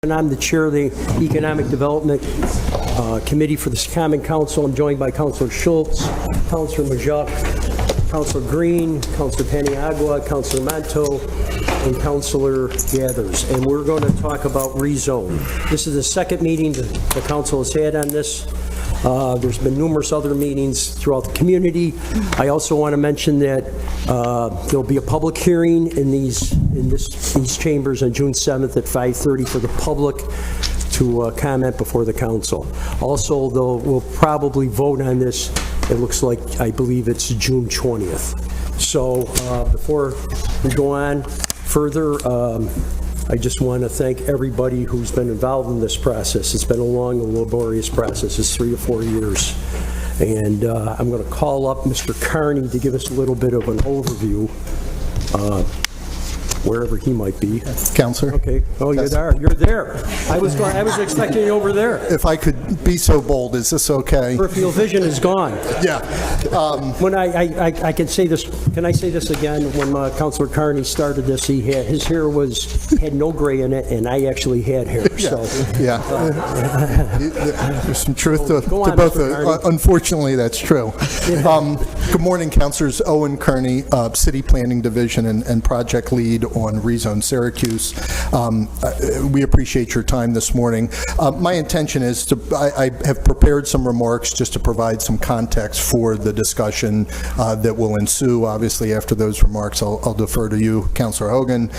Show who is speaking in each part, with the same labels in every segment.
Speaker 1: And I'm the chair of the Economic Development Committee for the Common Council. I'm joined by Councilor Schultz, Councilor Majok, Councilor Green, Councilor Paniagua, Councilor Manto, and Councilor Gathers. And we're going to talk about rezone. This is the second meeting the council has had on this. There's been numerous other meetings throughout the community. I also want to mention that there'll be a public hearing in these chambers on June 7th at 5:30 for the public to comment before the council. Also, though, we'll probably vote on this. It looks like, I believe it's June 20th. So before we go on further, I just want to thank everybody who's been involved in this process. It's been a long and laborious process. It's 3 to 4 years. And I'm going to call up Mr. Carney to give us a little bit of an overview, wherever he might be.
Speaker 2: Counselor?
Speaker 1: Okay. Oh, you're there. You're there. I was expecting you over there.
Speaker 2: If I could be so bold, is this okay?
Speaker 1: Peripheral vision is gone.
Speaker 2: Yeah.
Speaker 1: When I can say this, can I say this again? When Councilor Carney started this, his hair had no gray in it, and I actually had hair. So.
Speaker 2: Yeah. There's some truth to
Speaker 1: on,
Speaker 2: both. Unfortunately, that's true. Good morning, Councilors Owen Kearney, City Planning Division and Project Lead on Rezone Syracuse. We appreciate your time this morning. My intention is I have prepared some remarks just to provide some context for the discussion that will ensue. Obviously, after those remarks, I'll defer to you, Councilor Hogan,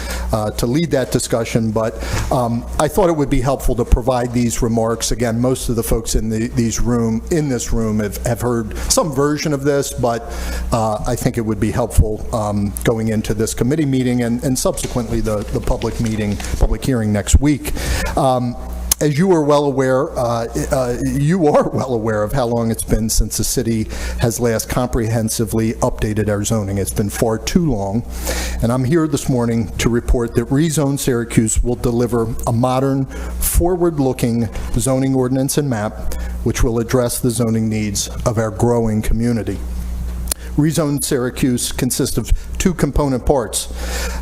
Speaker 2: to lead that discussion. But I thought it would be helpful to provide these remarks. Again, most of the folks in this room have heard some version of this, but I think it would be helpful going into this committee meeting and subsequently the public hearing next week. As you are well aware, of how long it's been since the city has last comprehensively updated our zoning. It's been far too long, and I'm here this morning to report that Rezone Syracuse will deliver a modern, forward-looking zoning ordinance and map which will address the zoning needs of our growing community. Rezone Syracuse consists of two component parts: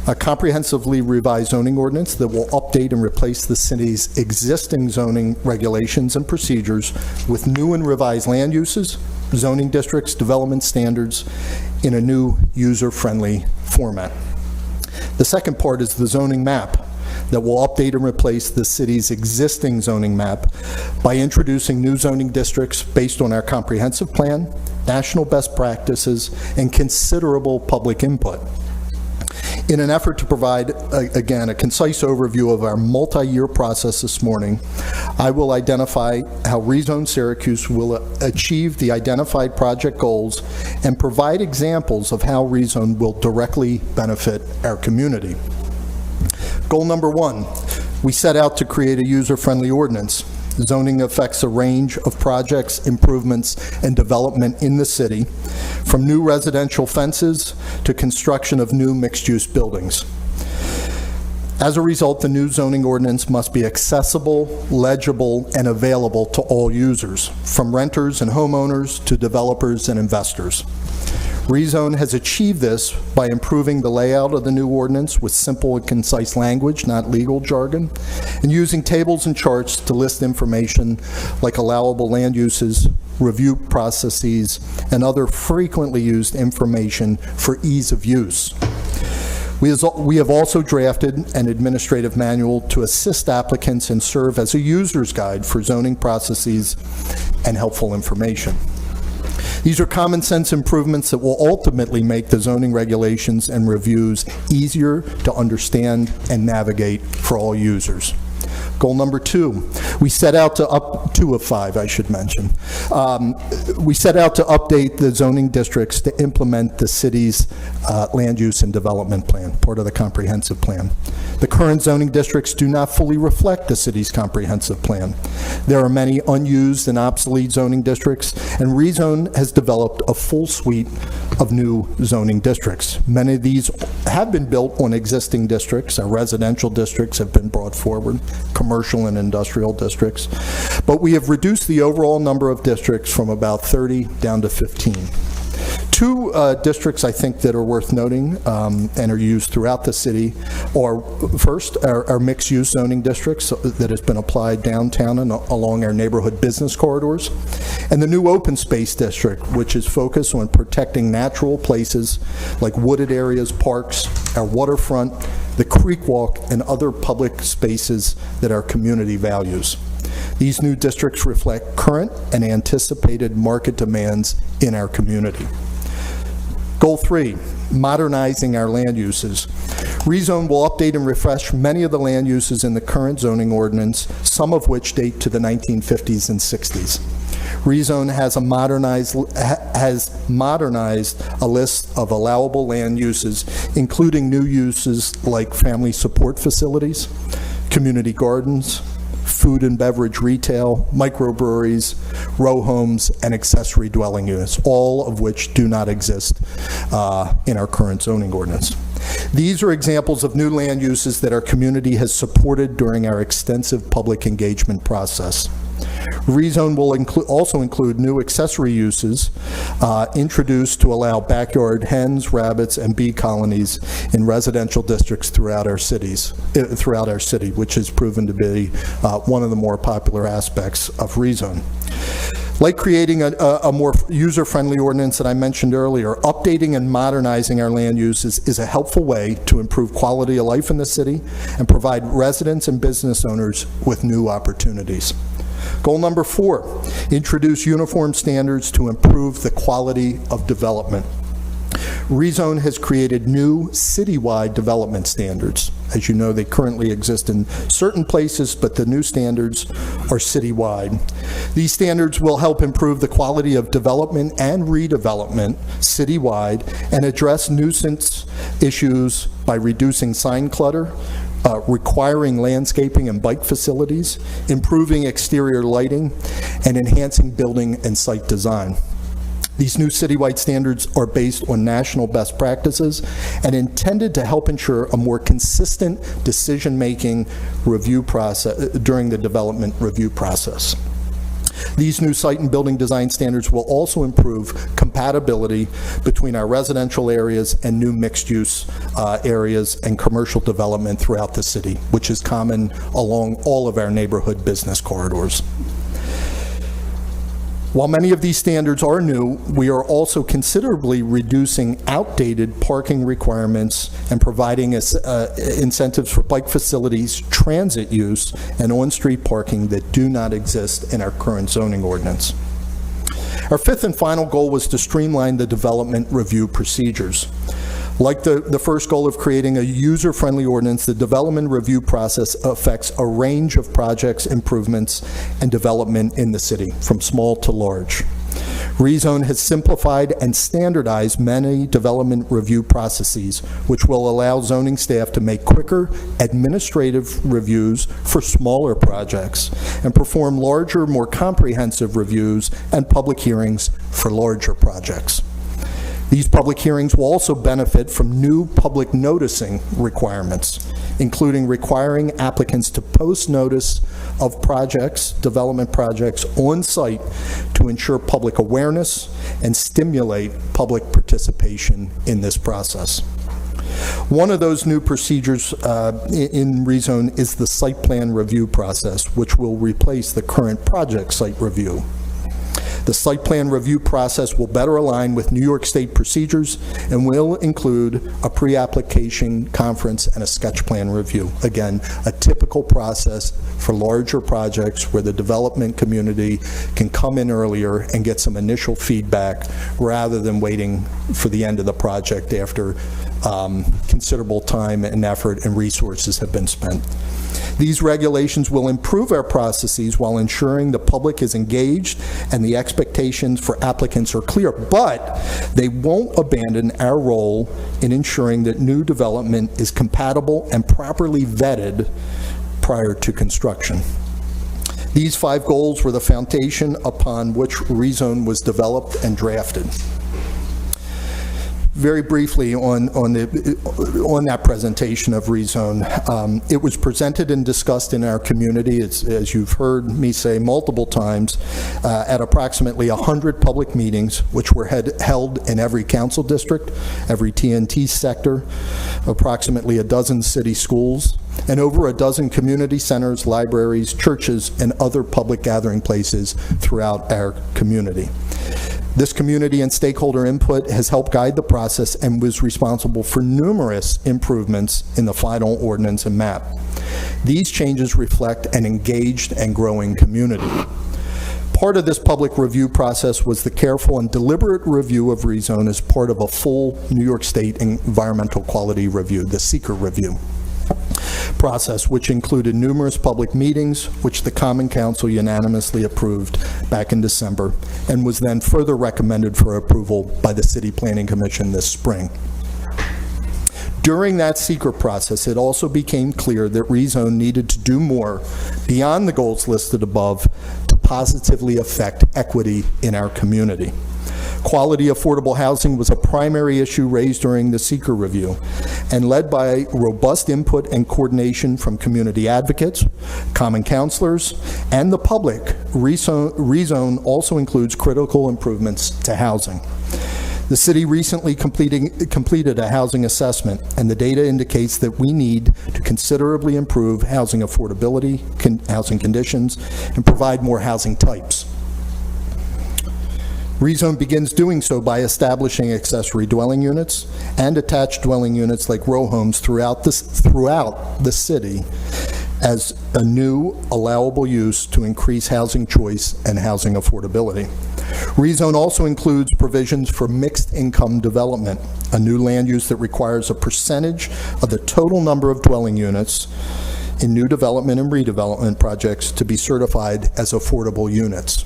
Speaker 2: a comprehensively revised zoning ordinance that will update and replace the city's existing zoning regulations and procedures with new and revised land uses, zoning districts, development standards in a new user-friendly format. The second part is the zoning map that will update and replace the city's existing zoning map by introducing new zoning districts based on our comprehensive plan, national best practices, and considerable public input. In an effort to provide, again, a concise overview of our multi-year process this morning, I will identify how Rezone Syracuse will achieve the identified project goals and provide examples of how Rezone will directly benefit our community. Goal number 1, we set out to create a user-friendly ordinance. Zoning affects a range of projects, improvements, and development in the city, from new residential fences to construction of new mixed-use buildings. As a result, the new zoning ordinance must be accessible, legible, and available to all users, from renters and homeowners to developers and investors. Rezone has achieved this by improving the layout of the new ordinance with simple and concise language, not legal jargon, and using tables and charts to list information like allowable land uses, review processes, and other frequently used information for ease of use. We have also drafted an administrative manual to assist applicants and serve as a user's guide for zoning processes and helpful information. These are common sense improvements that will ultimately make the zoning regulations and reviews easier to understand and navigate for all users. Goal number 2, we set out to 2 of 5, I should mention. We set out to update the zoning districts to implement the city's land use and development plan, part of the comprehensive plan. The current zoning districts do not fully reflect the city's comprehensive plan. There are many unused and obsolete zoning districts, and Rezone has developed a full suite of new zoning districts. Many of these have been built on existing districts. Our residential districts have been brought forward, commercial and industrial districts, but we have reduced the overall number of districts from about 30 down to 15. Two districts I think that are worth noting and are used throughout the city are, first, our mixed-use zoning districts that has been applied downtown and along our neighborhood business corridors, and the new open space district, which is focused on protecting natural places like wooded areas, parks, our waterfront, the creek walk, and other public spaces that our community values. These new districts reflect current and anticipated market demands in our community. Goal 3, modernizing our land uses. Rezone will update and refresh many of the land uses in the current zoning ordinance, some of which date to the 1950s and 60s. Rezone has modernized a list of allowable land uses, including new uses like family support facilities, community gardens, food and beverage retail, microbreweries, row homes, and accessory dwelling units, all of which do not exist in our current zoning ordinance. These are examples of new land uses that our community has supported during our extensive public engagement process. Rezone will also include new accessory uses introduced to allow backyard hens, rabbits, and bee colonies in residential districts throughout our city, which has proven to be one of the more popular aspects of rezone. Like creating a more user-friendly ordinance that I mentioned earlier, updating and modernizing our land uses is a helpful way to improve quality of life in the city and provide residents and business owners with new opportunities. Goal number 4, introduce uniform standards to improve the quality of development. Rezone has created new citywide development standards. As you know, they currently exist in certain places, but the new standards are citywide. These standards will help improve the quality of development and redevelopment citywide and address nuisance issues by reducing sign clutter, requiring landscaping and bike facilities, improving exterior lighting, and enhancing building and site design. These new citywide standards are based on national best practices and intended to help ensure a more consistent decision-making review process during the development review process. These new site and building design standards will also improve compatibility between our residential areas and new mixed-use areas and commercial development throughout the city, which is common along all of our neighborhood business corridors. While many of these standards are new, we are also considerably reducing outdated parking requirements and providing incentives for bike facilities, transit use, and on-street parking that do not exist in our current zoning ordinance. Our 5th and final goal was to streamline the development review procedures. Like the first goal of creating a user-friendly ordinance, the development review process affects a range of projects, improvements, and development in the city, from small to large. Rezone has simplified and standardized many development review processes, which will allow zoning staff to make quicker administrative reviews for smaller projects and perform larger, more comprehensive reviews and public hearings for larger projects. These public hearings will also benefit from new public noticing requirements, including requiring applicants to post notice of projects, development projects, on site to ensure public awareness and stimulate public participation in this process. One of those new procedures in rezone is the site plan review process, which will replace the current project site review. The site plan review process will better align with New York State procedures and will include a pre-application conference and a sketch plan review. Again, a typical process for larger projects where the development community can come in earlier and get some initial feedback rather than waiting for the end of the project after considerable time and effort and resources have been spent. These regulations will improve our processes while ensuring the public is engaged and the expectations for applicants are clear, but they won't abandon our role in ensuring that new development is compatible and properly vetted prior to construction. These 5 goals were the foundation upon which rezone was developed and drafted. Very briefly on that presentation of rezone, it was presented and discussed in our community, as you've heard me say multiple times, at approximately 100 public meetings, which were held in every council district, every TNT sector, approximately a dozen city schools, and over a dozen community centers, libraries, churches, and other public gathering places throughout our community. This community and stakeholder input has helped guide the process and was responsible for numerous improvements in the final ordinance and map. These changes reflect an engaged and growing community. Part of this public review process was the careful and deliberate review of rezone as part of a full New York State environmental quality review, the seeker review process, which included numerous public meetings, which the Common Council unanimously approved back in December, and was then further recommended for approval by the City Planning Commission this spring. During that seeker process, it also became clear that rezone needed to do more beyond the goals listed above to positively affect equity in our community. Quality affordable housing was a primary issue raised during the seeker review, and led by robust input and coordination from community advocates, common councilors, and the public. Rezone also includes critical improvements to housing. The city recently completed a housing assessment, and the data indicates that we need to considerably improve housing affordability, housing conditions, and provide more housing types. Rezone begins doing so by establishing accessory dwelling units and attached dwelling units like row homes throughout the city as a new allowable use to increase housing choice and housing affordability. Rezone also includes provisions for mixed income development, a new land use that requires a percentage of the total number of dwelling units in new development and redevelopment projects to be certified as affordable units.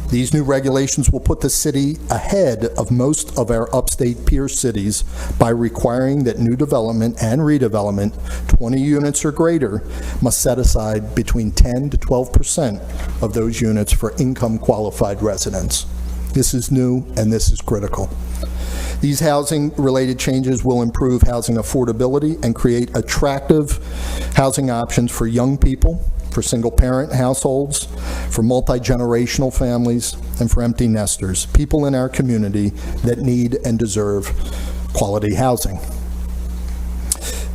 Speaker 2: These new regulations will put the city ahead of most of our upstate peer cities by requiring that new development and redevelopment, 20 units or greater, must set aside between 10 to 12% of those units for income-qualified residents. This is new, and this is critical. These housing-related changes will improve housing affordability and create attractive housing options for young people, for single-parent households, for multi-generational families, and for empty nesters, people in our community that need and deserve quality housing.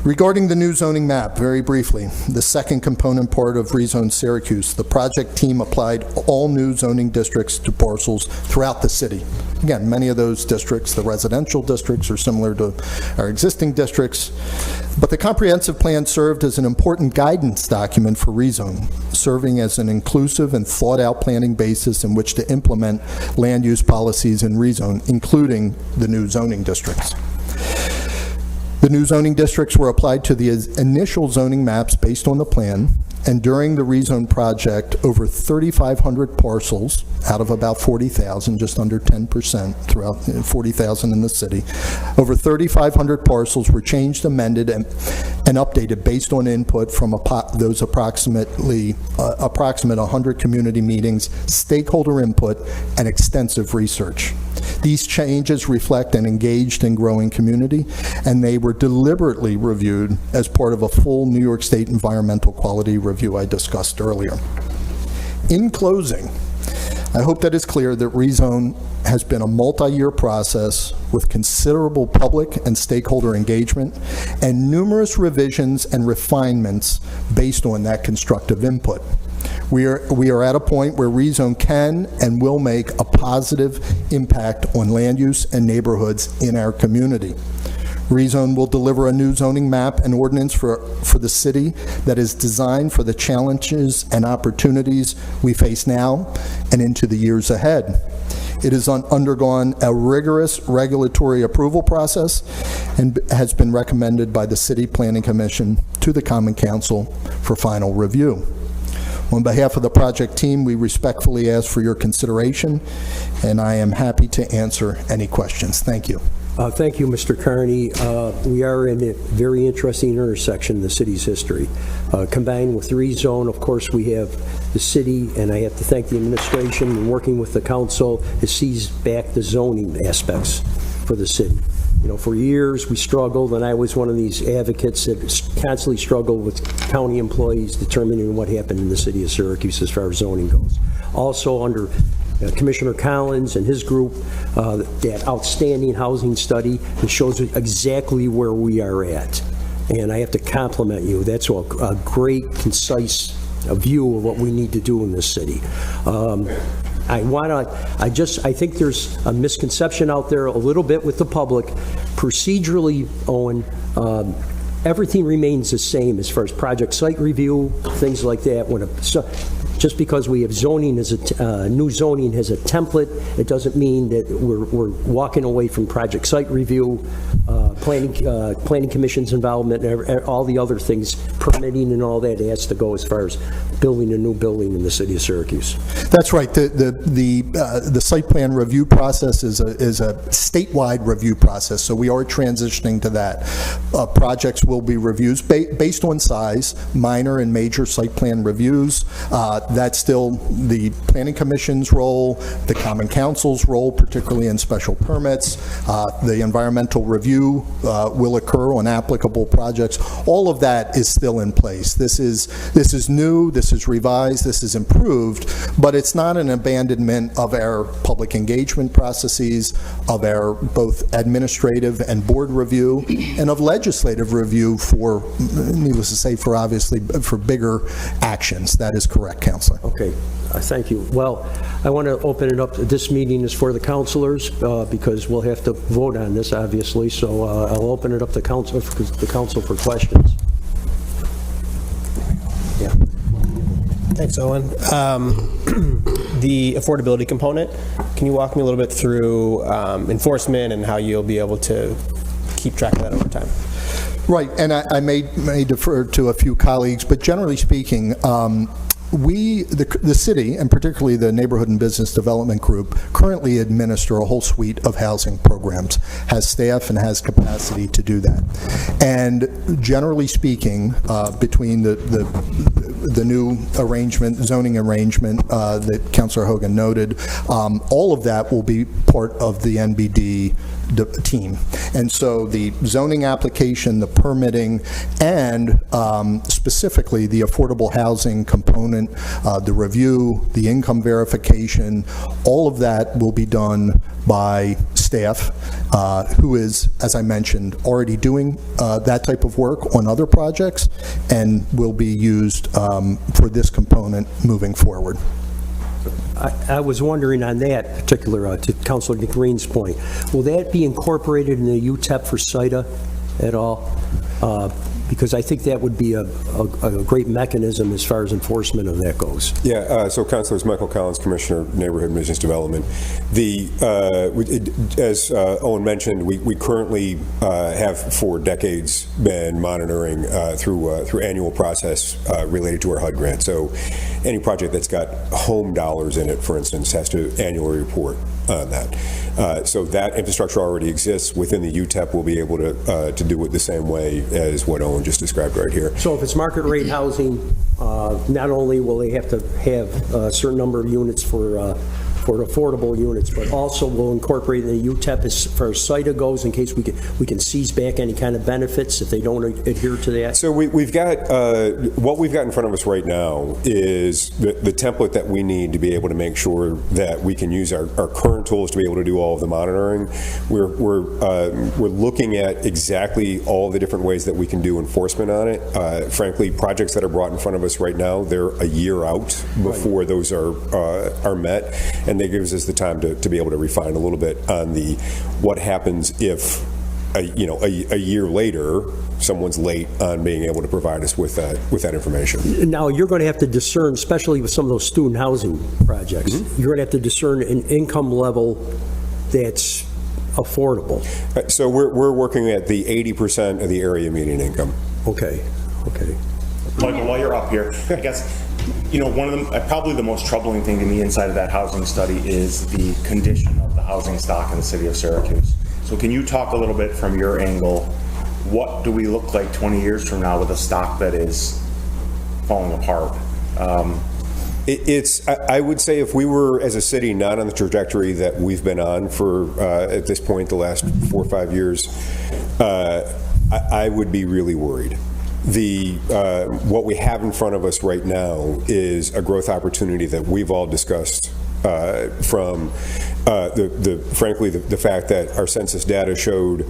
Speaker 2: Regarding the new zoning map, very briefly, the second component part of Rezone Syracuse, the project team applied all new zoning districts to parcels throughout the city. Again, many of those districts, the residential districts, are similar to our existing districts, but the comprehensive plan served as an important guidance document for rezone, serving as an inclusive and thought-out planning basis in which to implement land use policies in rezone, including the new zoning districts. The new zoning districts were applied to the initial zoning maps based on the plan, and during the rezone project, over 3,500 parcels out of about 40,000, just under 10% throughout 40,000 in the city, over 3,500 parcels were changed, amended, and updated based on input from those approximate 100 community meetings, stakeholder input, and extensive research. These changes reflect an engaged and growing community, and they were deliberately reviewed as part of a full New York State environmental quality review I discussed earlier. In closing, I hope that it's clear that rezone has been a multi-year process with considerable public and stakeholder engagement and numerous revisions and refinements based on that constructive input. We are at a point where rezone can and will make a positive impact on land use and neighborhoods in our community. Rezone will deliver a new zoning map and ordinance for the city that is designed for the challenges and opportunities we face now and into the years ahead. It has undergone a rigorous regulatory approval process and has been recommended by the City Planning Commission to the Common Council for final review. On behalf of the project team, we respectfully ask for your consideration, and I am happy to answer any questions. Thank you.
Speaker 1: Thank you, Mr. Carney. We are in a very interesting intersection in the city's history. Combined with rezone, of course, we have the city, and I have to thank the administration and working with the council, has seized back the zoning aspects for the city. For years we struggled, and I was one of these advocates that constantly struggled with county employees determining what happened in the city of Syracuse as far as zoning goes. Also under Commissioner Collins and his group, that outstanding housing study that shows exactly where we are at. And I have to compliment you. That's a great, concise view of what we need to do in this city. I think there's a misconception out there a little bit with the public. Procedurally, Owen, everything remains the same as far as project site review, things like that. Just because we have zoning as new zoning has a template, it doesn't mean that we're walking away from project site review, planning commission's involvement, and all the other things, permitting and all that has to go as far as building a new building in the city of Syracuse.
Speaker 2: That's right. The site plan review process is a statewide review process, so we are transitioning to that. Projects will be reviews based on size, minor and major site plan reviews. That's still the Planning Commission's role, the Common Council's role, particularly in special permits. The environmental review will occur on applicable projects. All of that is still in place. This is new, this is revised, this is improved, but it's not an abandonment of our public engagement processes, of our both administrative and board review, and of legislative review for, needless to say, for bigger actions. That is correct, Councilor.
Speaker 1: Okay, thank you. Well, I want to open it up. This meeting is for the councilors because we'll have to vote on this, obviously. So I'll open it up to council for questions. Yeah.
Speaker 3: Thanks, Owen. The affordability component, can you walk me a little bit through enforcement and how you'll be able to keep track of that over time?
Speaker 2: Right, and I may defer to a few colleagues, but generally speaking, the city, and particularly the Neighborhood and Business Development Group, currently administer a whole suite of housing programs, has staff and has capacity to do that. And generally speaking, between the new arrangement, zoning arrangement that Councilor Hogan noted, all of that will be part of the NBD team. And so the zoning application, the permitting, and specifically the affordable housing component, the review, the income verification, all of that will be done by staff who is, as I mentioned, already doing that type of work on other projects and will be used for this component moving forward.
Speaker 1: I was wondering on that particular, to Councilor Green's point, will that be incorporated in the UTEP for CITA at all? Because I think that would be a great mechanism as far as enforcement of that goes.
Speaker 4: Yeah, so Councilors Michael Collins, Commissioner, Neighborhood and Business Development. As Owen mentioned, we currently have for decades been monitoring through annual process related to our HUD grant. So any project that's got home dollars in it, for instance, has to annually report on that. So that infrastructure already exists within the UTEP. We'll be able to do it the same way as what Owen just described right here.
Speaker 1: So if it's market rate housing, not only will they have to have a certain number of units for affordable units, but also we'll incorporate in the UTEP as far as CITA goes in case we can seize back any kind of benefits if they don't adhere to that.
Speaker 4: So we've got what we've got in front of us right now is the template that we need to be able to make sure that we can use our current tools to be able to do all of the monitoring. We're looking at exactly all the different ways that we can do enforcement on it. Frankly, projects that are brought in front of us right now, they're a year out before those are met. And that gives us the time to be able to refine a little bit on what happens if a year later someone's late on being able to provide us with that information.
Speaker 1: Now you're going to have to discern, especially with some of those student housing projects, you're going to have to discern an income level that's affordable.
Speaker 4: So we're working at the 80% of the area median income.
Speaker 1: Okay.
Speaker 5: Michael, while you're up here, I guess, one of them, probably the most troubling thing to me inside of that housing study is the condition of the housing stock in the city of Syracuse. So can you talk a little bit from your angle, what do we look like 20 years from now with a stock that is falling apart?
Speaker 4: I would say if we were, as a city, not on the trajectory that we've been on for, at this point, the last 4 or 5 years, I would be really worried. What we have in front of us right now is a growth opportunity that we've all discussed, from frankly, the fact that our census data showed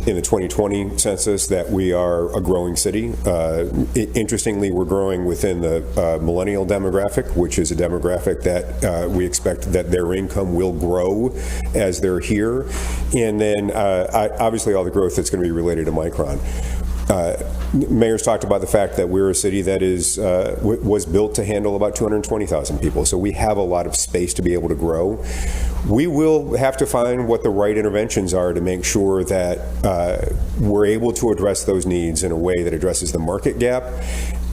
Speaker 4: in the 2020 census that we are a growing city. Interestingly, we're growing within the millennial demographic, which is a demographic that we expect that their income will grow as they're here. And then obviously all the growth that's going to be related to Micron. Mayor's talked about the fact that we're a city that was built to handle about 220,000 people, so we have a lot of space to be able to grow. We will have to find what the right interventions are to make sure that we're able to address those needs in a way that addresses the market gap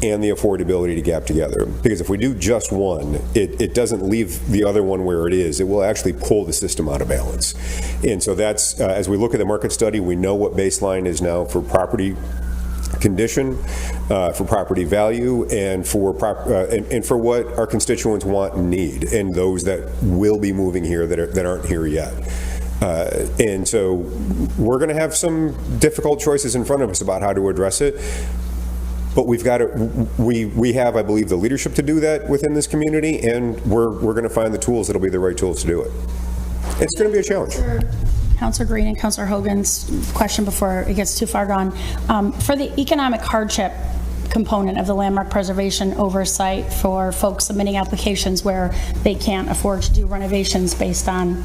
Speaker 4: and the affordability to gap together. Because if we do just one, it doesn't leave the other one where it is. It will actually pull the system out of balance. And so that's, as we look at the market study, we know what baseline is now for property condition, for property value, and for what our constituents want and need, and those that will be moving here that aren't here yet. And so we're going to have some difficult choices in front of us about how to address it. But we've got to, we have, I believe, the leadership to do that within this community, and we're going to find the tools that'll be the right tools to do it. It's going to be a challenge.
Speaker 6: Councilor Green and Councilor Hogan's question before it gets too far gone. For the economic hardship component of the landmark preservation oversight for folks submitting applications where they can't afford to do renovations based on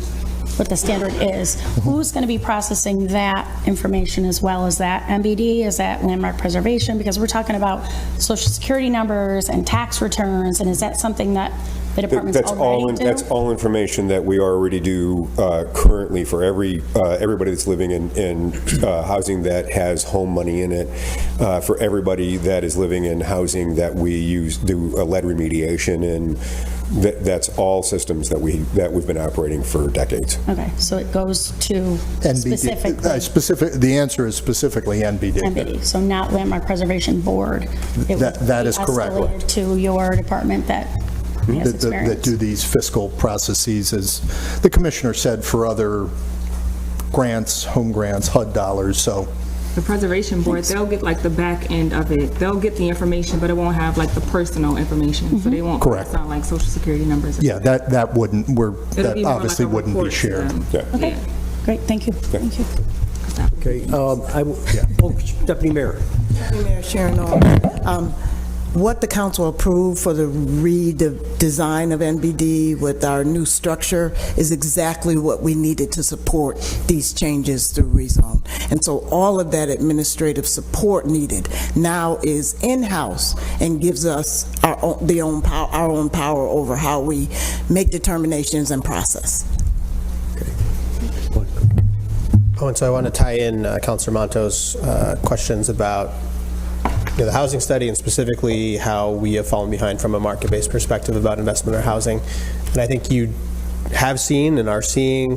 Speaker 6: what the standard is, who's going to be processing that information as well? Is that MBD? Is that landmark preservation? Because we're talking about social security numbers and tax returns, and is that something that the department's already do?
Speaker 4: That's all information that we already do currently for everybody that's living in housing that has home money in it, for everybody that is living in housing that we do lead remediation in. That's all systems that we've been operating for decades.
Speaker 6: Okay, so it goes to
Speaker 2: NBD. The answer is specifically NBD.
Speaker 6: NBD, so not Landmark Preservation Board.
Speaker 2: That is correct.
Speaker 6: Escalated to your department that has experience.
Speaker 2: That do these fiscal processes, as the commissioner said, for other grants, home grants, HUD dollars. So
Speaker 7: the preservation board, they'll get like the back end of it. They'll get the information, but it won't have like the personal information. So they won't sound like social security numbers.
Speaker 2: Yeah, that wouldn't, that obviously
Speaker 7: like
Speaker 2: wouldn't be shared.
Speaker 4: Yeah.
Speaker 6: Okay, great, thank you. Thank you.
Speaker 1: Okay, Deputy Mayor.
Speaker 8: Deputy Mayor Sharon, what the council approved for the redesign of NBD with our new structure is exactly what we needed to support these changes through rezone. And so all of that administrative support needed now is in-house and gives us our own power over how we make determinations and process.
Speaker 3: Oh, and so I want to tie in Councilor Monto's questions about the housing study, and specifically how we have fallen behind from a market-based perspective about investment in housing. And I think you have seen and are seeing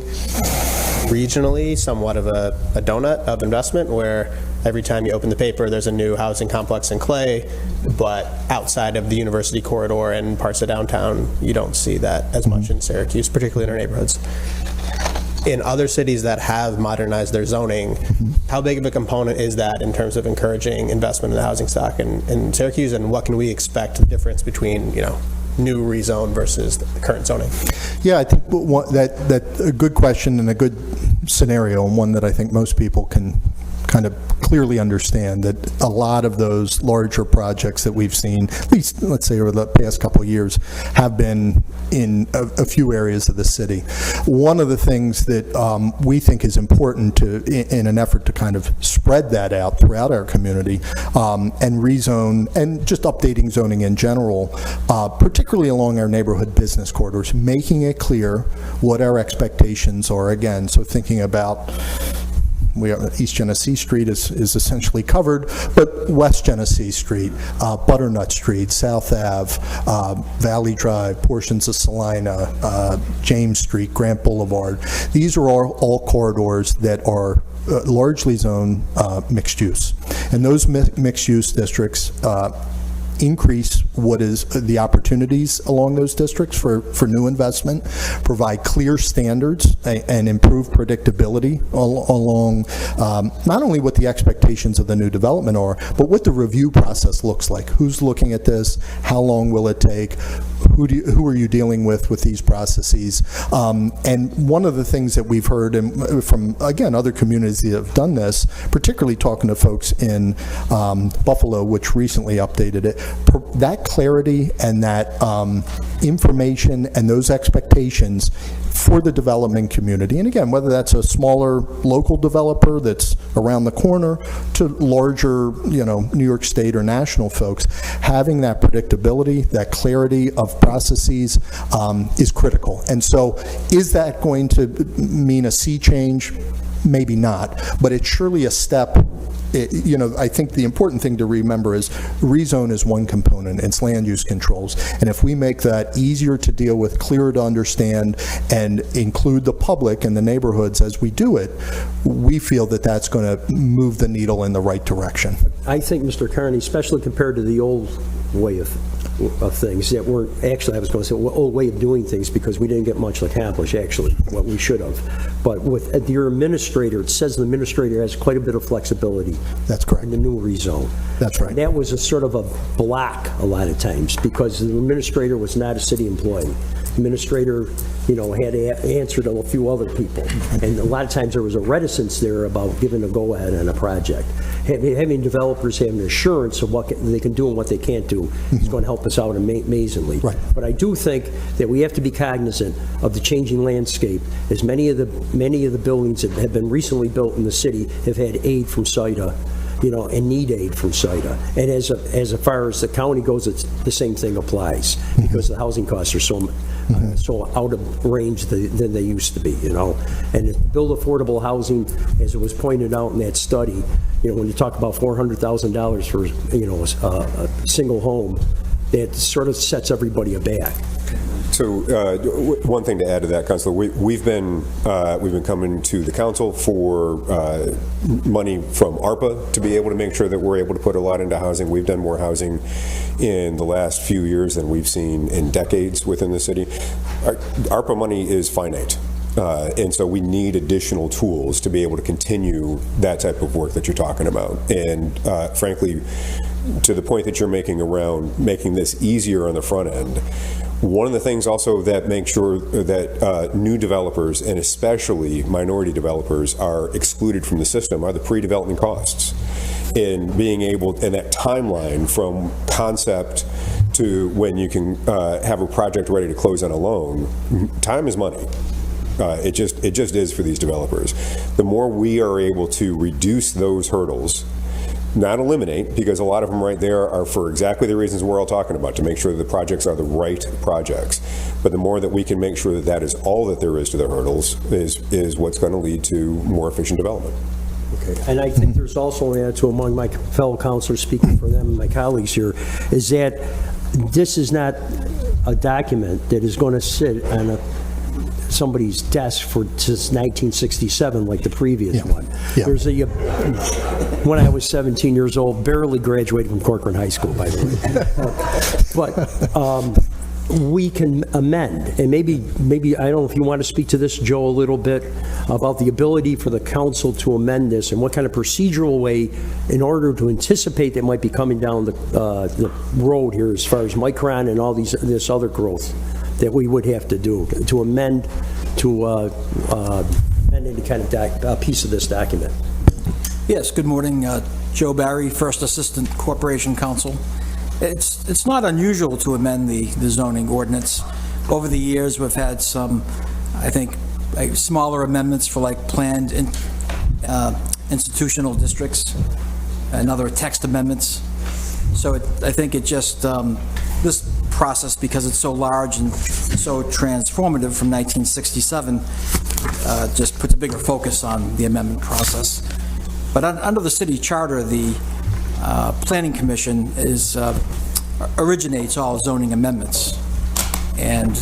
Speaker 3: regionally somewhat of a donut of investment, where every time you open the paper there's a new housing complex in Clay, but outside of the university corridor and parts of downtown you don't see that as much in Syracuse, particularly in our neighborhoods. In other cities that have modernized their zoning, how big of a component is that in terms of encouraging investment in the housing stock in Syracuse, and what can we expect the difference between, new rezone versus the current zoning?
Speaker 2: Yeah, I think that's a good question and a good scenario, and one that I think most people can kind of clearly understand, that a lot of those larger projects that we've seen, at least let's say over the past couple of years, have been in a few areas of the city. One of the things that we think is important in an effort to kind of spread that out throughout our community, and rezone and just updating zoning in general, particularly along our neighborhood business corridors, making it clear what our expectations are. Again, so thinking about East Genesee Street is essentially covered, but West Genesee Street, Butternut Street, South Ave, Valley Drive, portions of Salina, James Street, Grant Boulevard. These are all corridors that are largely zoned mixed use. And those mixed use districts increase what is the opportunities along those districts for new investment, provide clear standards and improve predictability along not only what the expectations of the new development are, but what the review process looks like. Who's looking at this? How long will it take? Who are you dealing with these processes? And one of the things that we've heard from, again, other communities that have done this, particularly talking to folks in Buffalo, which recently updated it, that clarity and that information and those expectations for the development community. And again, whether that's a smaller local developer that's around the corner to larger, New York State or national folks, having that predictability, that clarity of processes is critical. And so is that going to mean a sea change? Maybe not, but it's surely a step. I think the important thing to remember is rezone is one component, it's land use controls. And if we make that easier to deal with, clearer to understand, and include the public and the neighborhoods as we do it, we feel that that's going to move the needle in the right direction.
Speaker 1: I think, Mr. Carney, especially compared to the old way of things that weren't actually, I was going to say, old way of doing things, because we didn't get much accomplished, actually, what we should have. But with your administrator, it says the administrator has quite a bit of flexibility.
Speaker 2: That's correct.
Speaker 1: In the new rezone.
Speaker 2: That's right.
Speaker 1: That was a sort of a block a lot of times, because the administrator was not a city employee. The administrator, had to answer to a few other people. And a lot of times there was a reticence there about giving a go-ahead on a project. Having developers have an assurance of what they can do and what they can't do is going to help us out amazingly.
Speaker 2: Right.
Speaker 1: But I do think that we have to be cognizant of the changing landscape, as many of the buildings that have been recently built in the city have had aid from CITA, and need aid from CITA. And as far as the county goes, the same thing applies, because the housing costs are so out of range than they used to be, And to build affordable housing, as it was pointed out in that study, when you talk about $400,000 for, a single home, that sort of sets everybody aback.
Speaker 4: So one thing to add to that, Councilor, we've been coming to the council for money from ARPA to be able to make sure that we're able to put a lot into housing. We've done more housing in the last few years than we've seen in decades within the city. ARPA money is finite. And so we need additional tools to be able to continue that type of work that you're talking about. And frankly, to the point that you're making around making this easier on the front end, one of the things also that makes sure that new developers, and especially minority developers, are excluded from the system are the pre-development costs. And being able, and that timeline from concept to when you can have a project ready to close on a loan, time is money. It just is for these developers. The more we are able to reduce those hurdles, not eliminate, because a lot of them right there are for exactly the reasons we're all talking about, to make sure that the projects are the right projects. But the more that we can make sure that that is all that there is to the hurdles is what's going to lead to more efficient development.
Speaker 1: Okay. And I think there's also an attitude among my fellow councilors, speaking for them and my colleagues here, is that this is not a document that is going to sit on somebody's desk since 1967 like the previous one.
Speaker 2: Yeah.
Speaker 1: There's when I was 17 years old, barely graduated from Corcoran High School, by the way. But we can amend, and maybe I don't know if you want to speak to this, Joe, a little bit about the ability for the council to amend this, and what kind of procedural way, in order to anticipate that might be coming down the road here, as far as Micron and all this other growth that we would have to do to amend any kind of piece of this document.
Speaker 9: Yes, good morning. Joe Barry, First Assistant Corporation Counsel. It's not unusual to amend the zoning ordinance. Over the years, we've had some, I think, smaller amendments for like planned institutional districts and other text amendments. So I think it just, this process, because it's so large and so transformative from 1967, just puts a bigger focus on the amendment process. But under the city charter, the Planning Commission originates all zoning amendments. And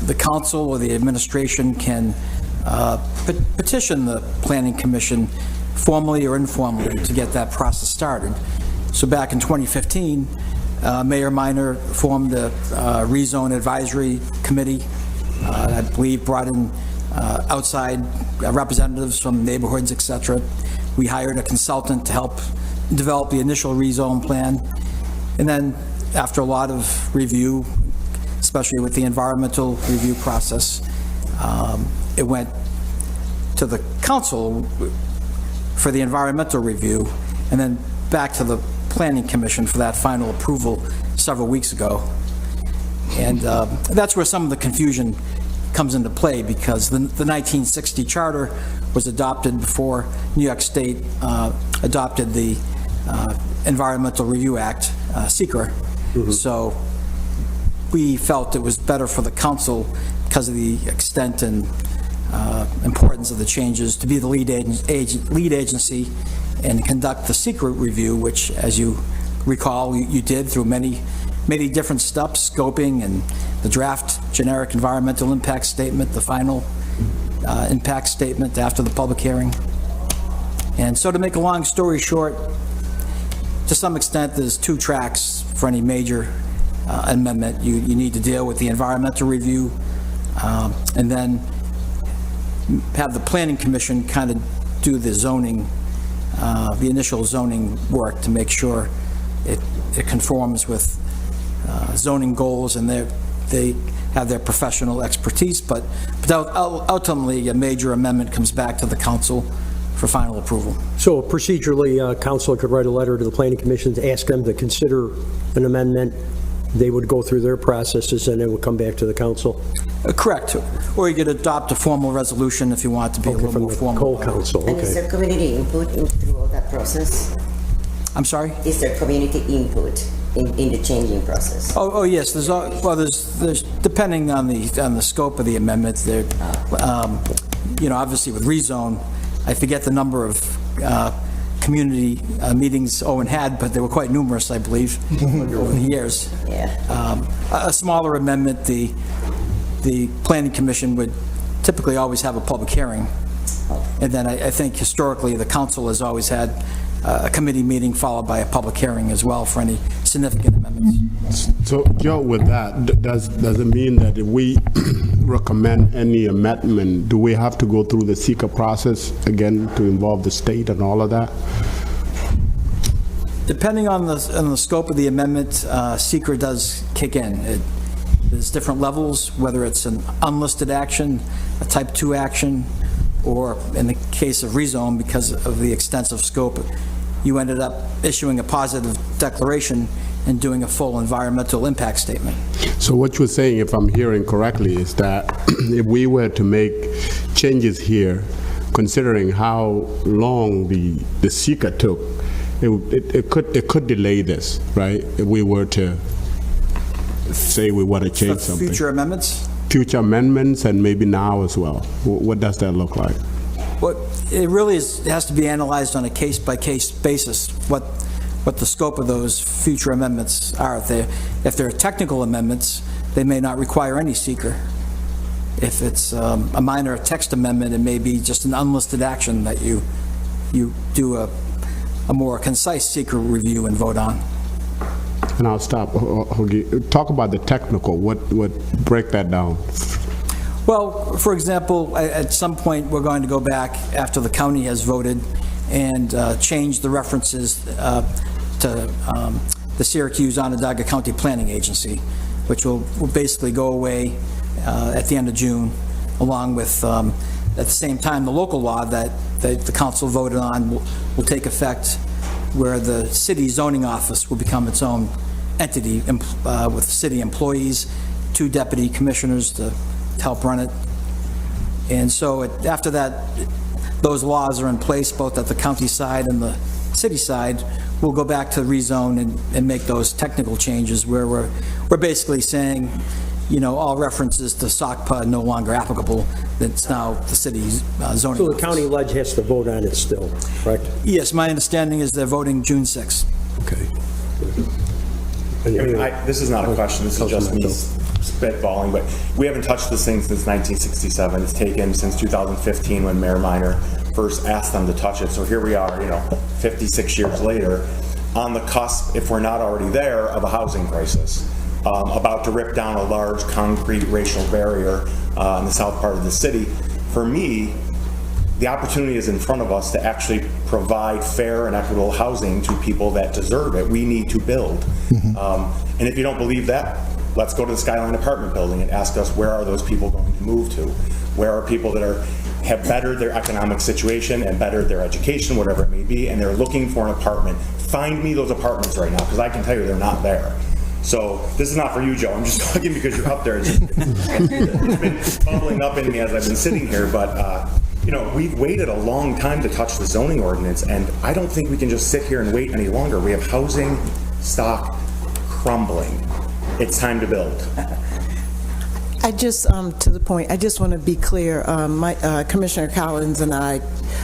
Speaker 9: the council or the administration can petition the Planning Commission formally or informally to get that process started. So back in 2015, Mayor Minor formed a rezone advisory committee. I believe brought in outside representatives from neighborhoods, et cetera. We hired a consultant to help develop the initial rezone plan. And then after a lot of review, especially with the environmental review process, it went to the council for the environmental review, and then back to the planning commission for that final approval several weeks ago. And that's where some of the confusion comes into play, because the 1960 charter was adopted before New York State adopted the Environmental Review Act, SECR. So we felt it was better for the council, because of the extent and importance of the changes, to be the lead agency and conduct the secret review, which, as you recall, you did through many different steps, scoping and the draft generic environmental impact statement, the final impact statement after the public hearing. And so, to make a long story short, to some extent, there's two tracks for any major amendment. You need to deal with the environmental review, and then have the planning commission kind of do the zoning, the initial zoning work to make sure it conforms with zoning goals, and they have their professional expertise, but ultimately a major amendment comes back to the council for final approval.
Speaker 1: So procedurally, council could write a letter to the planning commission to ask them to consider an amendment. They would go through their processes and it would come back to the council?
Speaker 9: Correct. Or you could adopt a formal resolution if you want it to be a little more formal.
Speaker 1: Whole council,
Speaker 10: And is
Speaker 1: okay.
Speaker 10: there community input through all that process?
Speaker 9: I'm sorry?
Speaker 10: Is there community input in the changing process?
Speaker 9: Oh, yes, there's depending on the scope of the amendment, there, obviously with rezone, I forget the number of community meetings Owen had, but they were quite numerous, I believe, over the years.
Speaker 10: Yeah.
Speaker 9: A smaller amendment, the planning commission would typically always have a public hearing. And then I think historically, the council has always had a committee meeting followed by a public hearing as well for any significant amendments.
Speaker 11: So, Joe, with that, does it mean that if we recommend any amendment, do we have to go through the seeker process again to involve the state and all of that?
Speaker 9: Depending on the scope of the amendment, seeker does kick in. There's different levels, whether it's an unlisted action, a type 2 action, or in the case of rezone, because of the extensive scope, you ended up issuing a positive declaration and doing a full environmental impact statement.
Speaker 11: So what you're saying, if I'm hearing correctly, is that if we were to make changes here, considering how long the seeker took, it could delay this, right? If we were to say we want to change something.
Speaker 9: Future amendments?
Speaker 11: Future amendments, and maybe now as well. What does that look like?
Speaker 9: Well, it really it has to be analyzed on a case-by-case basis, what the scope of those future amendments are. If they're technical amendments, they may not require any seeker. If it's a minor text amendment, it may be just an unlisted action that you do a more concise seeker review and vote on.
Speaker 11: And I'll stop. Talk about the technical. Break that down.
Speaker 9: Well, for example, at some point, we're going to go back after the county has voted and change the references to the Syracuse Onondaga County Planning Agency, which will basically go away at the end of June, along with, at the same time, the local law that the council voted on will take effect, where the city zoning office will become its own entity with city employees, 2 deputy commissioners to help run it. And so after that, those laws are in place both at the county side and the city side. We'll go back to rezone and make those technical changes where we're basically saying, all references to SOCPA are no longer applicable. It's now the city's zoning.
Speaker 1: So the
Speaker 9: office.
Speaker 1: county ledge has to vote on it still, correct?
Speaker 9: Yes, my understanding is they're voting June 6th.
Speaker 1: Okay.
Speaker 5: This is not a question, this is just me spitballing, but we haven't touched this thing since 1967. It's taken since 2015 when Mayor Minor first asked them to touch it. So here we are, 56 years later. on the cusp, if we're not already there, of a housing crisis. About to rip down a large concrete racial barrier in the south part of the city. For me, the opportunity is in front of us to actually provide fair and equitable housing to people that deserve it. We need to build. And if you don't believe that, let's go to the Skyline apartment building and ask us, where are those people going to move to? Where are people that have bettered their economic situation and bettered their education, whatever it may be, and they're looking for an apartment? Find me those apartments right now, because I can tell you they're not there. So this is not for you, Joe. I'm just talking because you're up there. It's been bubbling up in me as I've been sitting here, but you know, we've waited a long time to touch the zoning ordinance, and I don't think we can just sit here and wait any longer. We have housing stock crumbling. It's time to build.
Speaker 8: I just, to the point, I just want to be clear. Commissioner Collins and I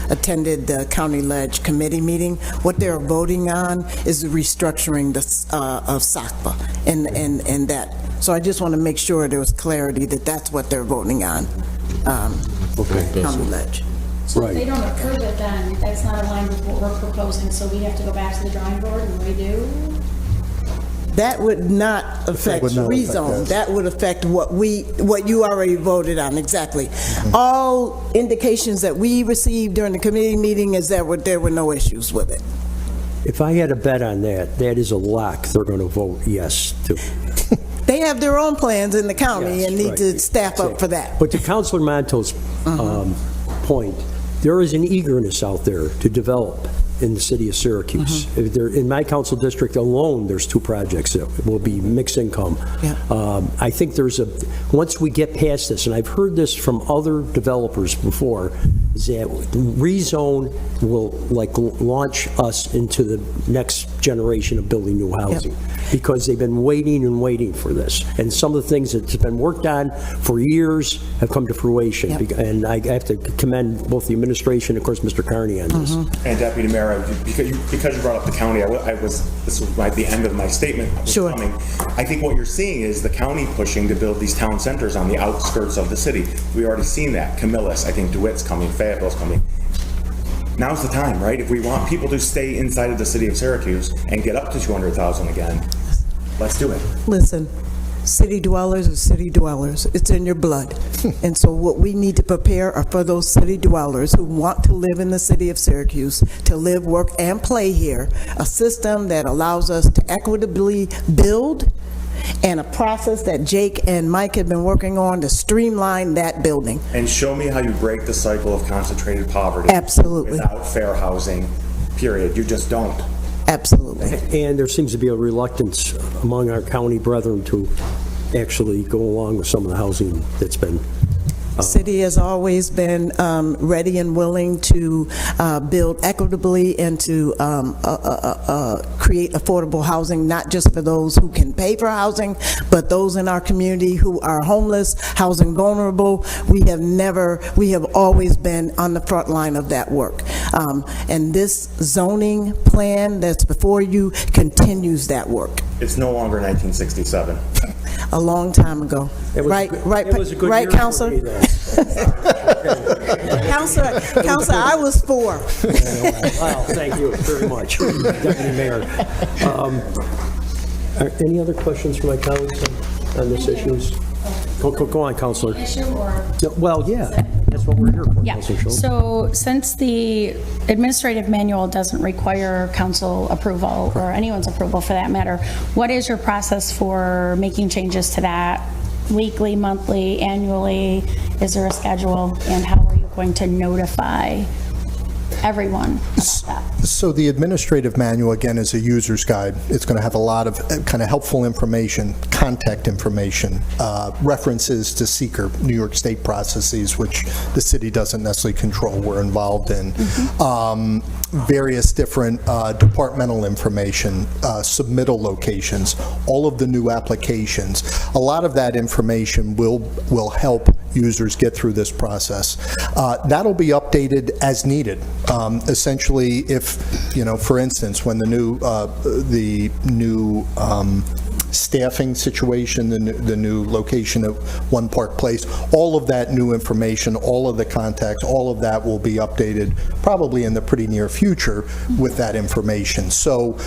Speaker 8: attended the County Ledge Committee meeting. What they're voting on is the restructuring of SACPA and that. So I just want to make sure there was clarity that that's what they're voting on, County Ledge.
Speaker 6: So if they don't approve it, then that's not aligned with what we're proposing, so we have to go back to the drawing board and redo?
Speaker 8: That would not affect rezone. That would affect what you already voted on, exactly. All indications that we received during the committee meeting is that there were no issues with it.
Speaker 1: If I had a bet on that, that is a lock. They're going to vote yes to.
Speaker 8: They have their own plans in the county and need to staff up for that.
Speaker 1: But to Councilor Manto's point, there is an eagerness out there to develop in the city of Syracuse. In my council district alone, there's 2 projects that will be mixed income. I think once we get past this, and I've heard this from other developers before, is that rezone will launch us into the next generation of building new housing. Because they've been waiting and waiting for this. And some of the things that's been worked on for years have come to fruition. And I have to commend both the administration and, of course, Mr. Carney on this.
Speaker 5: And Deputy Mayor, because you brought up the county, this was the end of my statement.
Speaker 8: Sure.
Speaker 5: I think what you're seeing is the county pushing to build these town centers on the outskirts of the city. We already seen that. Camillus, I think DeWitt's coming, Fayetteville's coming. Now's the time, right? If we want people to stay inside of the city of Syracuse and get up to 200,000 again, let's do it.
Speaker 8: Listen, city dwellers are city dwellers. It's in your blood. And so what we need to prepare are for those city dwellers who want to live in the city of Syracuse, to live, work, and play here, a system that allows us to equitably build, and a process that Jake and Mike have been working on to streamline that building.
Speaker 5: And show me how you break the cycle of concentrated poverty.
Speaker 8: Absolutely.
Speaker 5: Without fair housing, period. You just don't.
Speaker 8: Absolutely.
Speaker 1: And there seems to be a reluctance among our county brethren to actually go along with some of the housing that's been.
Speaker 8: City has always been ready and willing to build equitably and to create affordable housing, not just for those who can pay for housing, but those in our community who are homeless, housing vulnerable. We have always been on the front line of that work. And this zoning plan that's before you continues that work.
Speaker 5: It's no longer 1967.
Speaker 8: A long time ago. Right, Counselor? Counselor, I was 4.
Speaker 1: Wow, thank you very much, Deputy Mayor. Any other questions from my colleagues on this issues? Go on, Counselor.
Speaker 6: Issue or?
Speaker 1: Well, yeah, that's what we're here for,
Speaker 6: Yeah,
Speaker 1: Counselor Schultz.
Speaker 6: so since the administrative manual doesn't require council approval, or anyone's approval for that matter, what is your process for making changes to that? Weekly, monthly, annually? Is there a schedule? And how are you going to notify everyone about that?
Speaker 2: So the administrative manual, again, is a user's guide. It's going to have a lot of kind of helpful information, contact information, references to seeker, New York State processes, which the city doesn't necessarily control. We're involved in. Various different departmental information, submittal locations, all of the new applications. A lot of that information will help users get through this process. That'll be updated as needed. Essentially, if, for instance, when the new staffing situation, the new location of One Park Place, all of that new information, all of the contacts, all of that will be updated probably in the pretty near future with that information. So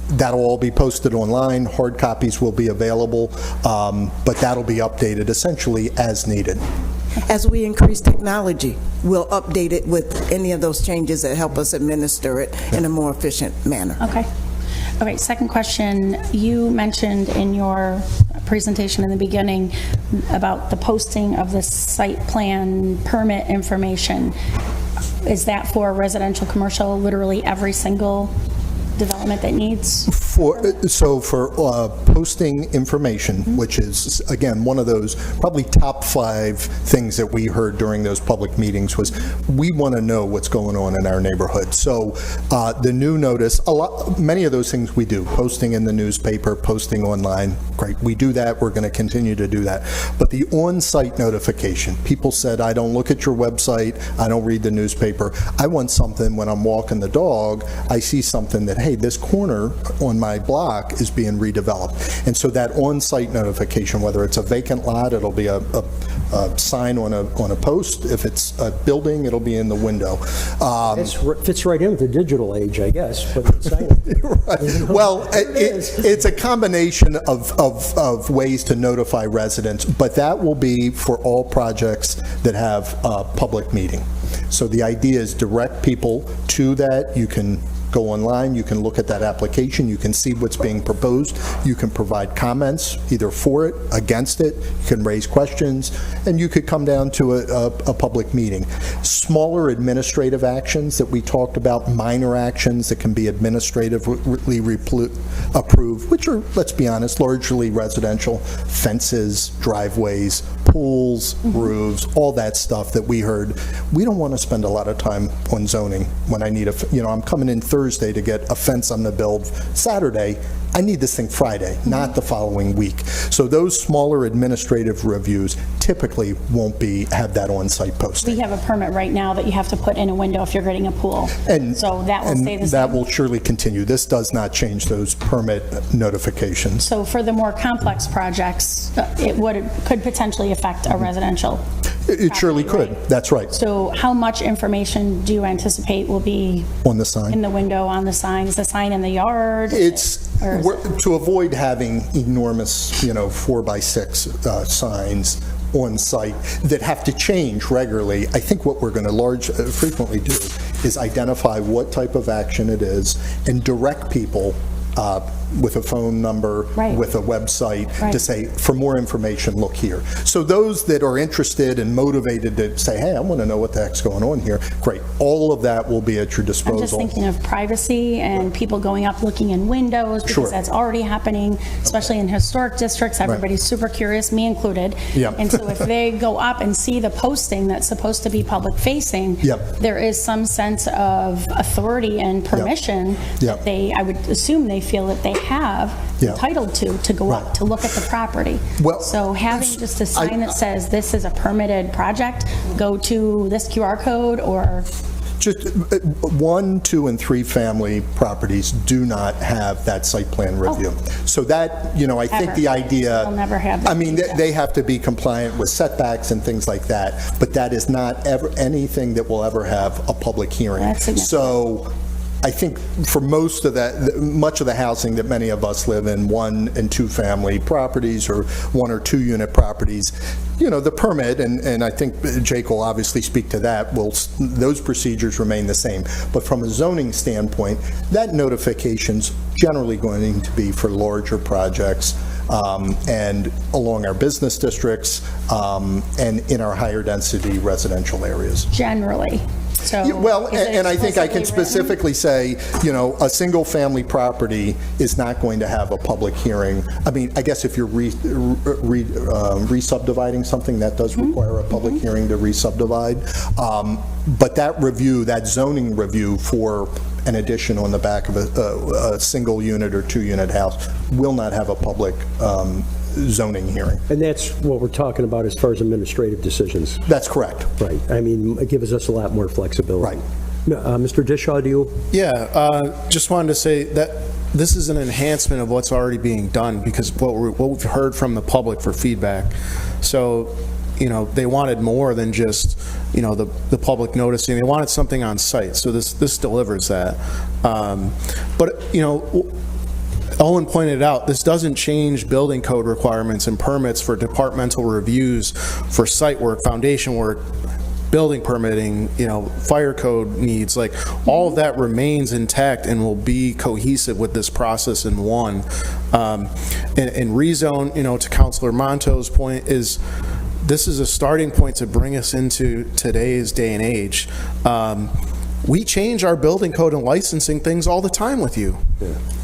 Speaker 2: that'll all be posted online. Hard copies will be available, but that'll be updated essentially as needed.
Speaker 8: As we increase technology, we'll update it with any of those changes that help us administer it in a more efficient manner.
Speaker 6: Okay. Okay, second question. You mentioned in your presentation in the beginning about the posting of the site plan permit information. Is that for residential, commercial, literally every single development that needs?
Speaker 2: For posting information, which is, again, one of those probably top 5 things that we heard during those public meetings was we want to know what's going on in our neighborhood. So the new notice, many of those things we do, posting in the newspaper, posting online, great, we do that, we're going to continue to do that. But the on-site notification, people said, I don't look at your website, I don't read the newspaper, I want something when I'm walking the dog, I see something that, hey, this corner on my block is being redeveloped. And so that on-site notification, whether it's a vacant lot, it'll be a sign on a post. If it's a building, it'll be in the window.
Speaker 1: It fits right into the digital age, I guess. But
Speaker 2: right. Well, it's a combination of ways to notify residents, but that will be for all projects that have a public meeting. So the idea is direct people to that. You can go online, you can look at that application, you can see what's being proposed, you can provide comments either for it, against it, you can raise questions, and you could come down to a public meeting. Smaller administrative actions that we talked about, minor actions that can be administratively approved, which are, let's be honest, largely residential, fences, driveways, pools, roofs, all that stuff that we heard. We don't want to spend a lot of time on zoning when I need I'm coming in Thursday to get a fence I'm going to build Saturday. I need this thing Friday, not the following week. So those smaller administrative reviews typically won't have that on-site posting.
Speaker 6: We have a permit right now that you have to put in a window if you're getting a pool. And so that will stay the same?
Speaker 2: That will surely continue. This does not change those permit notifications.
Speaker 6: So for the more complex projects, it could potentially affect a residential
Speaker 2: It surely could.
Speaker 6: Right?
Speaker 2: That's right.
Speaker 6: So how much information do you anticipate will be
Speaker 2: on the sign?
Speaker 6: In the window, on the sign? Is the sign in the yard?
Speaker 2: To avoid having enormous, 4x6 signs on site that have to change regularly. I think what we're going to frequently do is identify what type of action it is and direct people with a phone number, with a website, to say, for more information, look here. So those that are interested and motivated to say, hey, I want to know what the heck's going on here, great. All of that will be at your disposal.
Speaker 6: I'm just thinking of privacy and people going up looking in windows, because that's already happening, especially in historic districts. Everybody's super curious, me included. And so if they go up and see the posting that's supposed to be public facing, there is some sense of authority and permission that I would assume they feel that they have entitled to go up to look at the property. So having just a sign that says this is a permitted project, go to this QR code, or
Speaker 2: just 1, 2, and 3 family properties do not have that site plan review. So that, I think the idea,
Speaker 6: they'll never have that.
Speaker 2: I mean, they have to be compliant with setbacks and things like that, but that is not ever anything that will ever have a public hearing. So I think for much of the housing that many of us live in, 1 and 2 family properties or 1 or 2 unit properties, the permit, and I think Jake will obviously speak to that, those procedures remain the same. But from a zoning standpoint, that notification's generally going to be for larger projects and along our business districts and in our higher density residential areas.
Speaker 6: Generally. So
Speaker 2: and I think I can specifically say, a single-family property is not going to have a public hearing. I mean, I guess if you're re-subdividing something, that does require a public hearing to re-subdivide. But that review, that zoning review for an addition on the back of a single unit or 2 unit house will not have a public zoning hearing.
Speaker 1: And that's what we're talking about as far as administrative decisions.
Speaker 2: That's correct.
Speaker 1: Right. I mean, it gives us a lot more flexibility.
Speaker 2: Right.
Speaker 1: Mr. Dishaw, do you?
Speaker 12: Yeah, just wanted to say that this is an enhancement of what's already being done, because what we've heard from the public for feedback. So, they wanted more than just, the public noticing. They wanted something on site, so this delivers that. But, Owen pointed out, this doesn't change building code requirements and permits for departmental reviews for site work, foundation work, building permitting, fire code needs, like all of that remains intact and will be cohesive with this process in one. And rezone, to Councilor Monto's point, this is a starting point to bring us into today's day and age. We change our building code and licensing things all the time with you.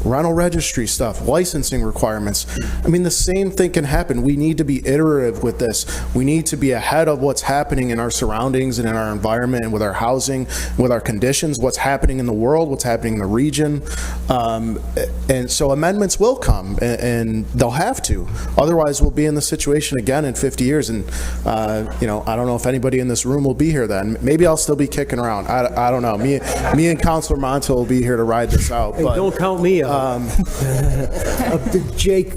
Speaker 12: Rental registry stuff, licensing requirements. I mean, the same thing can happen. We need to be iterative with this. We need to be ahead of what's happening in our surroundings and in our environment and with our housing, with our conditions, what's happening in the world, what's happening in the region. And so amendments will come, and they'll have to. Otherwise, we'll be in the situation again in 50 years. And, I don't know if anybody in this room will be here then. Maybe I'll still be kicking around. I don't know. Me and Councilor Monto will be here to ride this out.
Speaker 1: Hey,
Speaker 12: but
Speaker 1: don't count me out. Jake,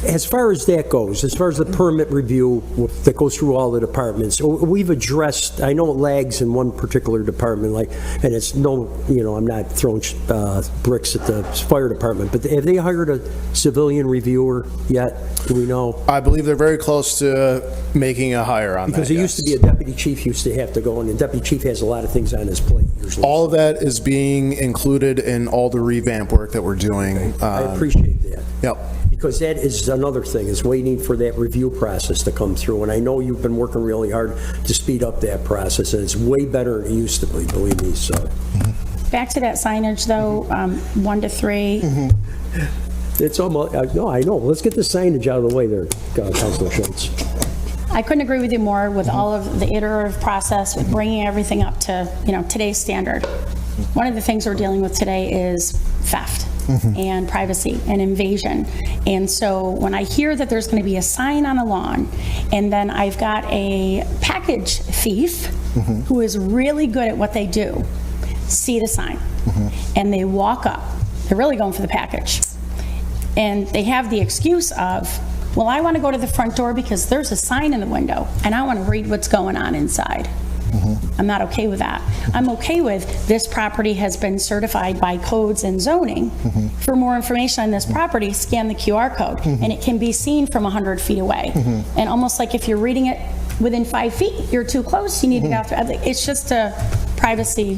Speaker 1: as far as that goes, as far as the permit review that goes through all the departments, we've addressed, I know it lags in one particular department, and it's I'm not throwing bricks at the fire department, but have they hired a civilian reviewer yet? Do we know?
Speaker 12: I believe they're very close to making a hire on that.
Speaker 1: Because it used to be a deputy chief used to have to go in, and deputy chief has a lot of things on his plate usually.
Speaker 12: All of that is being included in all the revamp work that we're doing.
Speaker 1: I appreciate that.
Speaker 12: Yep.
Speaker 1: Because that is another thing, is waiting for that review process to come through. And I know you've been working really hard to speed up that process, and it's way better than it used to be, believe me. So,
Speaker 6: Back to that signage, though, 1 to 3.
Speaker 1: it's almost, no, I know. Let's get the signage out of the way there, Councilor Schultz.
Speaker 6: I couldn't agree with you more with all of the iterative process, with bringing everything up to, today's standard. One of the things we're dealing with today is theft and privacy and invasion. And so when I hear that there's going to be a sign on a lawn, and then I've got a package thief who is really good at what they do, see the sign, and they walk up, they're really going for the package. And they have the excuse of, well, I want to go to the front door because there's a sign in the window and I want to read what's going on inside. I'm not okay with that. I'm okay with this property has been certified by codes and zoning. For more information on this property, scan the QR code and it can be seen from 100 feet away. And almost like if you're reading it within 5 feet, you're too close, you need to go after. It's just a privacy.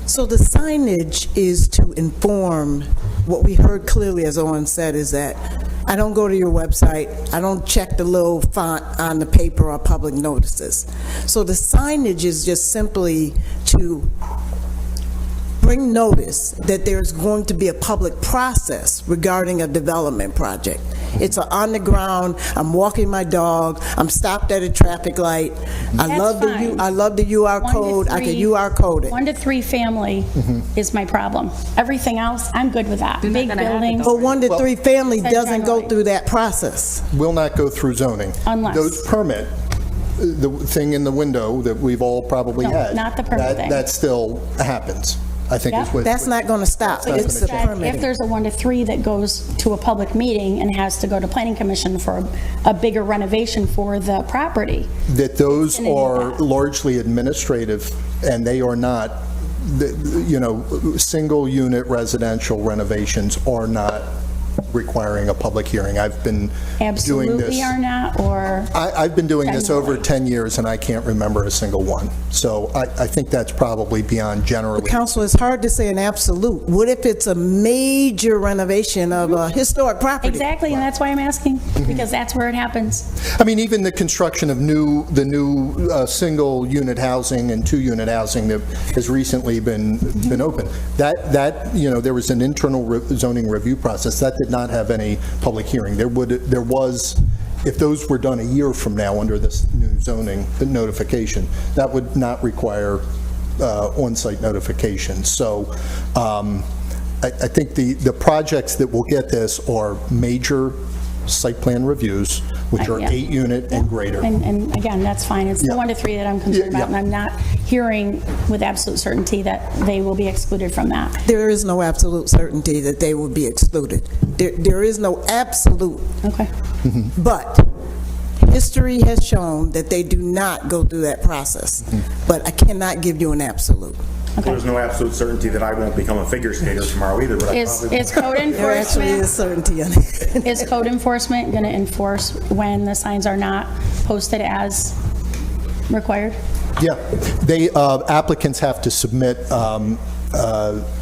Speaker 8: So the signage is to inform. What we heard clearly, as Owen said, is that I don't go to your website, I don't check the little font on the paper or public notices. So the signage is just simply to bring notice that there's going to be a public process regarding a development project. It's on the ground, I'm walking my dog, I'm stopped at a traffic light. I love the UR code, I can UR code it.
Speaker 6: 1 to 3 family is my problem. Everything else, I'm good with that. Big buildings.
Speaker 8: But 1 to 3 family
Speaker 6: Said
Speaker 8: doesn't go
Speaker 6: generally.
Speaker 8: through that process.
Speaker 2: Will not go through zoning.
Speaker 6: Unless.
Speaker 2: Those permit, the thing in the window that we've all probably
Speaker 6: No,
Speaker 2: had.
Speaker 6: not the permit thing.
Speaker 2: That still happens, I think is
Speaker 6: Yep.
Speaker 2: what.
Speaker 8: That's not going to stop.
Speaker 6: But
Speaker 8: It's
Speaker 6: you
Speaker 8: the
Speaker 6: said
Speaker 8: permitting.
Speaker 6: if there's a 1 to 3 that goes to a public meeting and has to go to planning commission for a bigger renovation for the property.
Speaker 2: That those
Speaker 6: And they do
Speaker 2: are
Speaker 6: that.
Speaker 2: largely administrative, and they are not, single unit residential renovations are not requiring a public hearing. I've been doing this.
Speaker 6: Absolutely are not, or
Speaker 2: I've been doing this over
Speaker 6: Generally.
Speaker 2: 10 years, and I can't remember a single one. So I think that's probably beyond generally.
Speaker 8: Council, it's hard to say an absolute. What if it's a major renovation of a historic property?
Speaker 6: exactly, and that's why I'm asking, because that's where it happens.
Speaker 2: I mean, even the construction of the new single-unit housing and two-unit housing that has recently been opened, that there was an internal zoning review process. That did not have any public hearing. There was, if those were done a year from now under this new zoning notification, that would not require on-site notification. So I think the projects that will get this are major site plan reviews, which are
Speaker 6: Yeah.
Speaker 2: 8-unit and greater.
Speaker 6: And again, that's fine. It's the
Speaker 2: Yeah.
Speaker 6: 1 to 3 that I'm concerned
Speaker 2: Yeah,
Speaker 6: about, and
Speaker 2: yeah.
Speaker 6: I'm not hearing with absolute certainty that they will be excluded from that.
Speaker 8: There is no absolute certainty that they will be excluded. There is no absolute,
Speaker 6: Okay.
Speaker 8: but history has shown that they do not go through that process. But I cannot give you an absolute.
Speaker 5: There's no absolute certainty that I won't become a figure skater tomorrow either, but I probably
Speaker 6: Is code
Speaker 8: There actually is
Speaker 6: enforcement,
Speaker 8: certainty on it.
Speaker 6: is code enforcement going to enforce when the signs are not posted as required?
Speaker 2: Yeah, they, applicants have to submit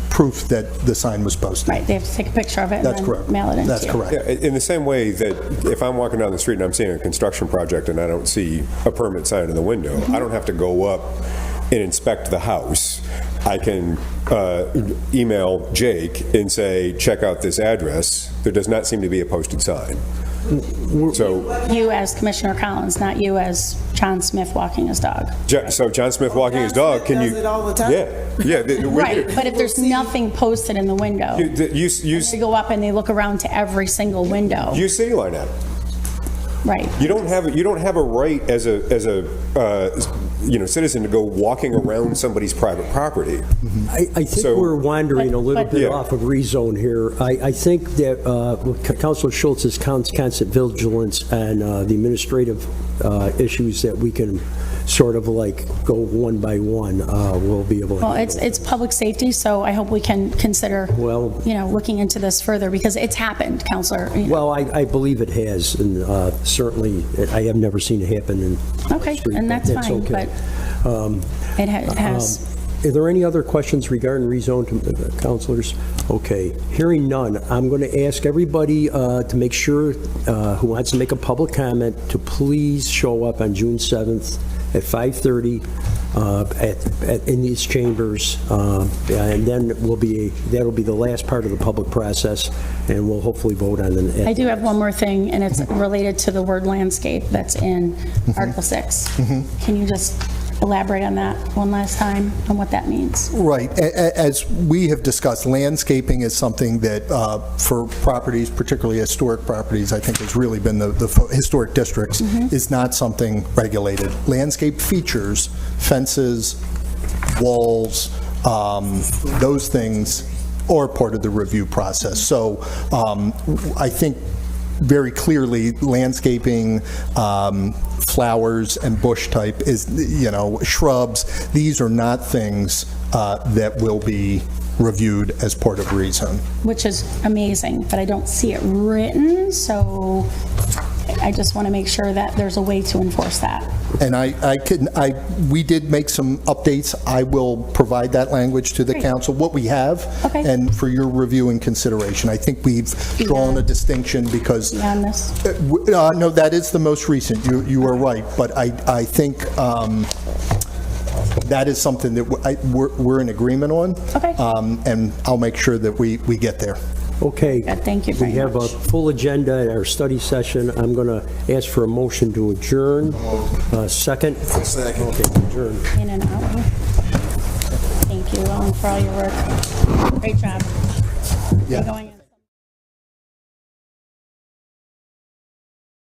Speaker 2: proof that the sign was posted.
Speaker 6: Right, they have to take a picture of it and
Speaker 2: That's
Speaker 6: then
Speaker 2: correct.
Speaker 6: mail it in to
Speaker 2: That's
Speaker 6: you.
Speaker 2: correct.
Speaker 4: Yeah, in the same way that if I'm walking down the street and I'm seeing a construction project and I don't see a permit sign in the window, I don't have to go up and inspect the house. I can email Jake and say, check out this address. There does not seem to be a posted sign. So,
Speaker 6: You as Commissioner Collins, not you as John Smith walking his dog.
Speaker 4: so John Smith walking his dog, can you?
Speaker 8: Does it all the time.
Speaker 4: Yeah.
Speaker 6: Right, but if there's nothing posted in the window, they go up and they look around to every single window.
Speaker 4: You city line at it.
Speaker 6: Right.
Speaker 4: You don't have a right as a citizen to go walking around somebody's private property.
Speaker 1: I think
Speaker 4: So-
Speaker 1: we're wandering a little
Speaker 6: But-
Speaker 1: bit
Speaker 4: Yeah.
Speaker 1: off of rezone here. I think that Councilor Schultz's constant vigilance and the administrative issues that we can sort of like go one by one, we'll be able to.
Speaker 6: Well,
Speaker 1: handle.
Speaker 6: it's public safety, so I hope we can consider,
Speaker 1: Well-
Speaker 6: looking into this further, because it's happened, Counselor.
Speaker 1: Well, I believe it has, and certainly, I have never seen it happen in.
Speaker 6: Okay,
Speaker 1: the street,
Speaker 6: and that's fine,
Speaker 1: okay.
Speaker 6: It has.
Speaker 1: Are there any other questions regarding rezone to councilors? Okay, hearing none, I'm going to ask everybody to make sure, who wants to make a public comment, to please show up on June 7th at 5:30 in these chambers, and then that'll be the last part of the public process, and we'll hopefully vote on it.
Speaker 6: I do have one more thing, and it's related to the word landscape that's in Article 6. Can you just elaborate on that one last time, and what that means?
Speaker 2: Right. As we have discussed, landscaping is something that, for properties, particularly historic properties, I think has really been the historic districts, is not something regulated. Landscape features, fences, walls, those things are part of the review process. So I think very clearly, landscaping, flowers and bush type is, shrubs, these are not things that will be reviewed as part of rezone.
Speaker 6: Which is amazing, but I don't see it written, so I just want to make sure that there's a way to enforce that.
Speaker 2: And we did make some updates. I will provide that language to the
Speaker 6: Great.
Speaker 2: council, what we have,
Speaker 6: Okay.
Speaker 2: and for your review and consideration. I think we've drawn a distinction because
Speaker 6: Beyond this?
Speaker 2: no, that is the most recent. You are right, but I think that is something that we're in agreement on.
Speaker 6: Okay.
Speaker 2: And I'll make sure that we get there.
Speaker 1: Okay.
Speaker 6: Good, thank you very
Speaker 1: We have a
Speaker 6: much.
Speaker 1: full agenda at our study session. I'm going to ask for a motion to adjourn. Second? Second. Okay, adjourn.
Speaker 6: In and out. Thank you, Ellen, for all your work. Great job. You're going in.